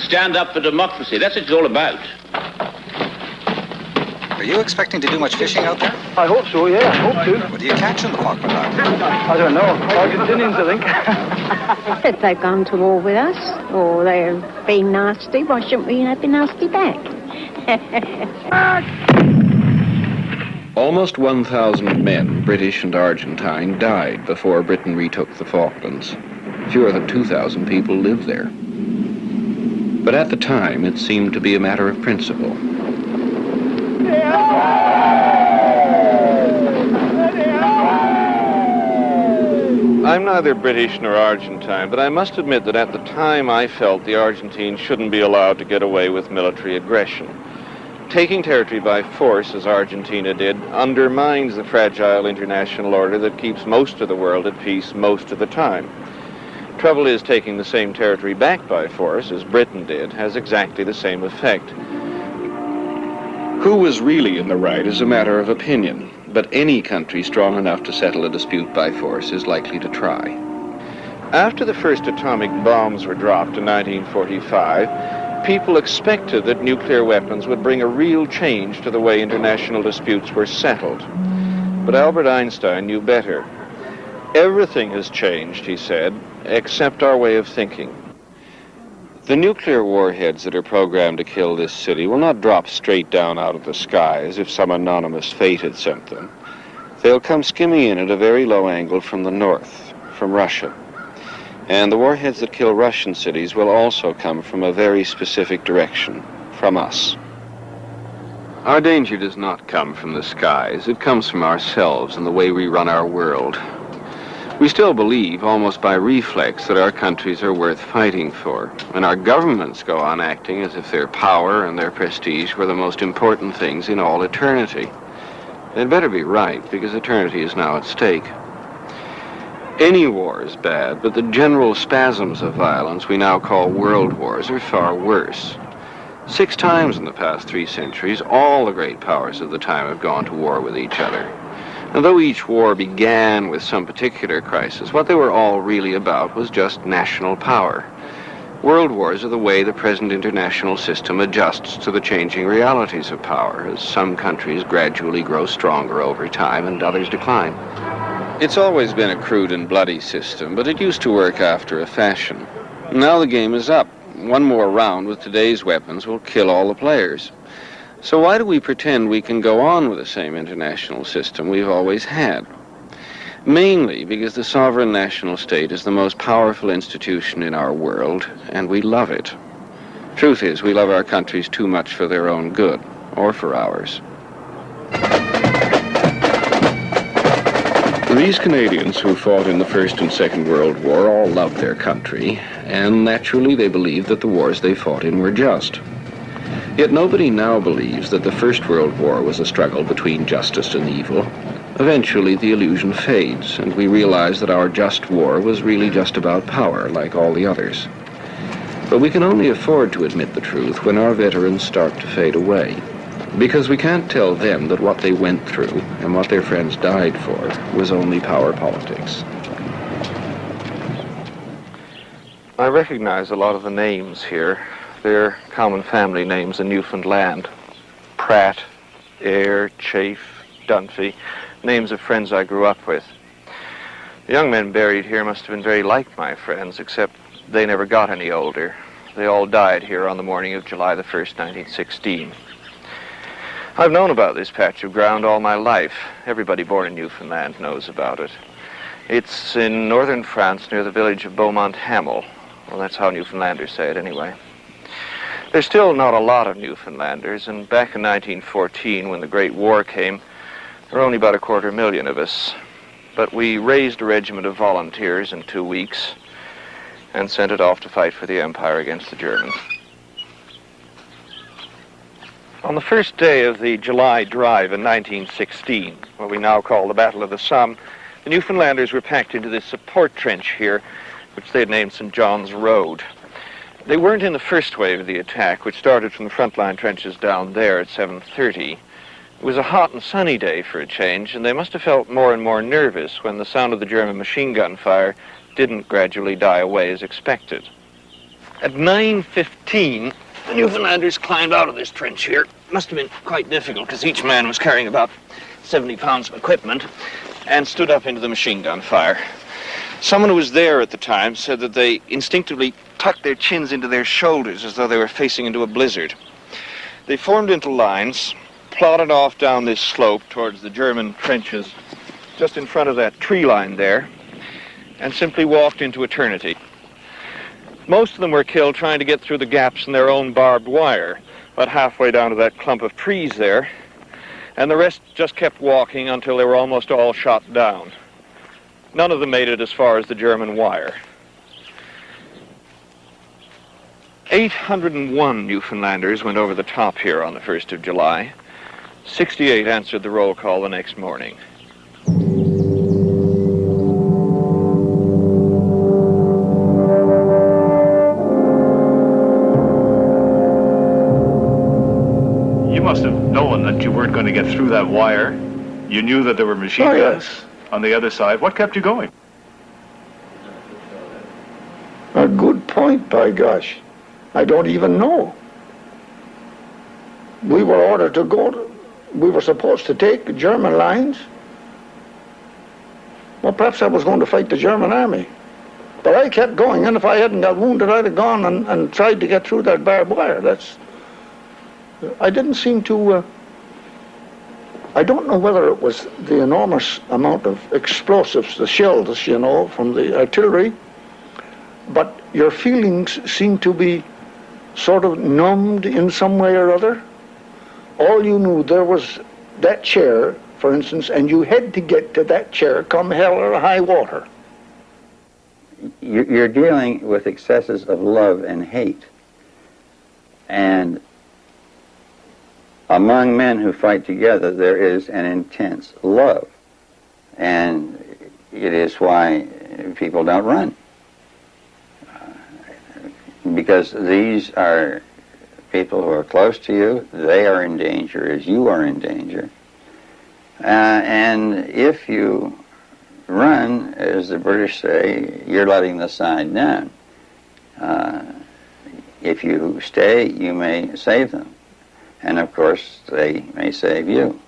stand up for democracy. That's what it's all about. Are you expecting to do much fishing out there? I hope so, yeah, I hope to. What do you catch in the Falkland Islands? I don't know. Argentinians, I think. If they've gone to war with us, or they're being nasty, why shouldn't we be nasty back? Almost 1,000 men, British and Argentine, died before Britain retook the Falklands. Fewer than 2,000 people lived there. But at the time, it seemed to be a matter of principle. I'm neither British nor Argentine, but I must admit that at the time I felt the Argentines shouldn't be allowed to get away with military aggression. Taking territory by force, as Argentina did, undermines the fragile international order that keeps most of the world at peace most of the time. Trouble is, taking the same territory back by force, as Britain did, has exactly the same effect. Who was really in the right is a matter of opinion, but any country strong enough to settle a dispute by force is likely to try. After the first atomic bombs were dropped in 1945, people expected that nuclear weapons would bring a real change to the way international disputes were settled. But Albert Einstein knew better. Everything has changed, he said, except our way of thinking. The nuclear warheads that are programmed to kill this city will not drop straight down out of the sky as if some anonymous fate had sent them. They'll come skimming in at a very low angle from the north, from Russia. And the warheads that kill Russian cities will also come from a very specific direction, from us. Our danger does not come from the skies. It comes from ourselves and the way we run our world. We still believe, almost by reflex, that our countries are worth fighting for, and our governments go on acting as if their power and their prestige were the most important things in all eternity. They'd better be right, because eternity is now at stake. Any war is bad, but the general spasms of violence we now call world wars are far worse. 6 times in the past 3 centuries, all the great powers of the time have gone to war with each other. And though each war began with some particular crisis, what they were all really about was just national power. World wars are the way the present international system adjusts to the changing realities of power, as some countries gradually grow stronger over time and others decline. It's always been a crude and bloody system, but it used to work after a fashion. Now the game is up. One more round with today's weapons will kill all the players. So why do we pretend we can go on with the same international system we've always had? Mainly because the sovereign national state is the most powerful institution in our world, and we love it. Truth is, we love our countries too much for their own good, or for ours. These Canadians who fought in the First and Second World War all loved their country, and naturally they believed that the wars they fought in were just. Yet nobody now believes that the First World War was a struggle between justice and evil. Eventually, the illusion fades, and we realize that our just war was really just about power, like all the others. But we can only afford to admit the truth when our veterans start to fade away, because we can't tell them that what they went through and what their friends died for was only power politics. I recognize a lot of the names here. They're common family names in Newfoundland. Pratt, Eyre, Chafe, Dunphy, names of friends I grew up with. The young men buried here must have been very like my friends, except they never got any older. They all died here on the morning of July the 1st, 1916. I've known about this patch of ground all my life. Everybody born in Newfoundland knows about it. It's in northern France near the village of Beaumont-Hamel. Well, that's how Newfoundlanders say it anyway. There's still not a lot of Newfoundlanders, and back in 1914, when the Great War came, there were only about 250,000 of us. But we raised a regiment of volunteers in 2 weeks and sent it off to fight for the Empire against the Germans. On the first day of the July drive in 1916, what we now call the Battle of the Somme, the Newfoundlanders were packed into this support trench here, which they had named St. John's Road. They weren't in the first wave of the attack, which started from the front-line trenches down there at 7:30. It was a hot and sunny day for a change, and they must have felt more and more nervous when the sound of the German machine gun fire didn't gradually die away as expected. At 9:15, the Newfoundlanders climbed out of this trench here. It must have been quite difficult because each man was carrying about 70 pounds of equipment, and stood up into the machine gun fire. Someone who was there at the time said that they instinctively tucked their chins into their shoulders as though they were facing into a blizzard. They formed into lines, plodded off down this slope towards the German trenches just in front of that tree line there, and simply walked into eternity. Most of them were killed trying to get through the gaps in their own barbed wire, about halfway down to that clump of trees there, and the rest just kept walking until they were almost all shot down. None of them made it as far as the German wire. 801 Newfoundlanders went over the top here on the 1st of July. 68 answered the roll call the next morning. You must have known that you weren't going to get through that wire. You knew that there were machine guns on the other side. What kept you going? A good point, by gosh. I don't even know. We were ordered to go, we were supposed to take the German lines. Well, perhaps I was going to fight the German army. But I kept going, and if I hadn't got wounded, I'd have gone and tried to get through that barbed wire. I didn't seem to, I don't know whether it was the enormous amount of explosives, the shells, you know, from the artillery, but your feelings seem to be sort of numbed in some way or other. All you knew, there was that chair, for instance, and you had to get to that chair come hell or high water. You're dealing with excesses of love and hate. And among men who fight together, there is an intense love. And it is why people don't run. Because these are people who are close to you. They are in danger as you are in danger. And if you run, as the British say, you're letting the side down. If you stay, you may save them. And of course, they may save you.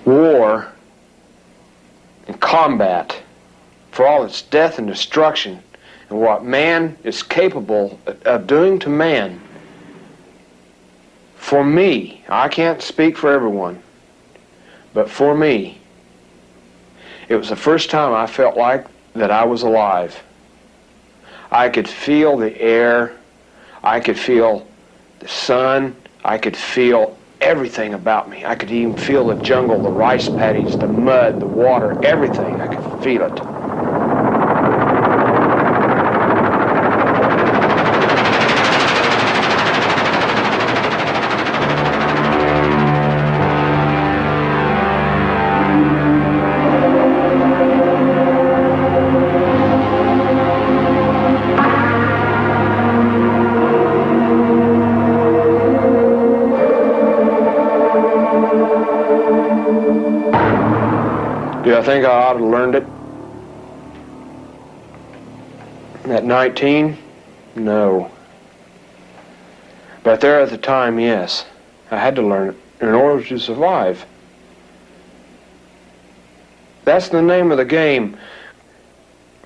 War and combat, for all its death and destruction, and what man is capable of doing to man, for me, I can't speak for everyone, but for me, it was the first time I felt like that I was alive. I could feel the air, I could feel the sun, I could feel everything about me. I could even feel the jungle, the rice paddies, the mud, the water, everything. I could feel it. Do I think I ought to have learned it? At 19? No. But there at the time, yes. I had to learn it in order to survive. That's the name of the game.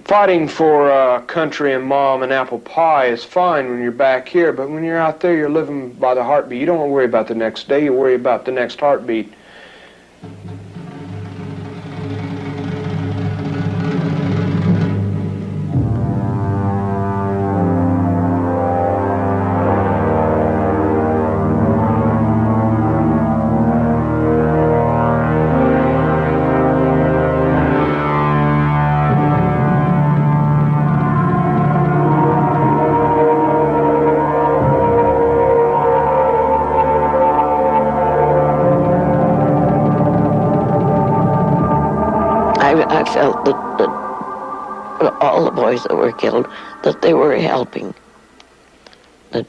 Fighting for country and mom and apple pie is fine when you're back here, but when you're out there, you're living by the heartbeat. You don't worry about the next day, you worry about the next heartbeat. I felt that all the boys that were killed, that they were helping. That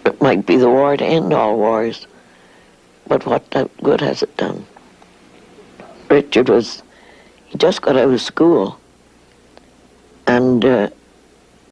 it might be the war to end all wars, but what good has it done? Richard he just got out of school, And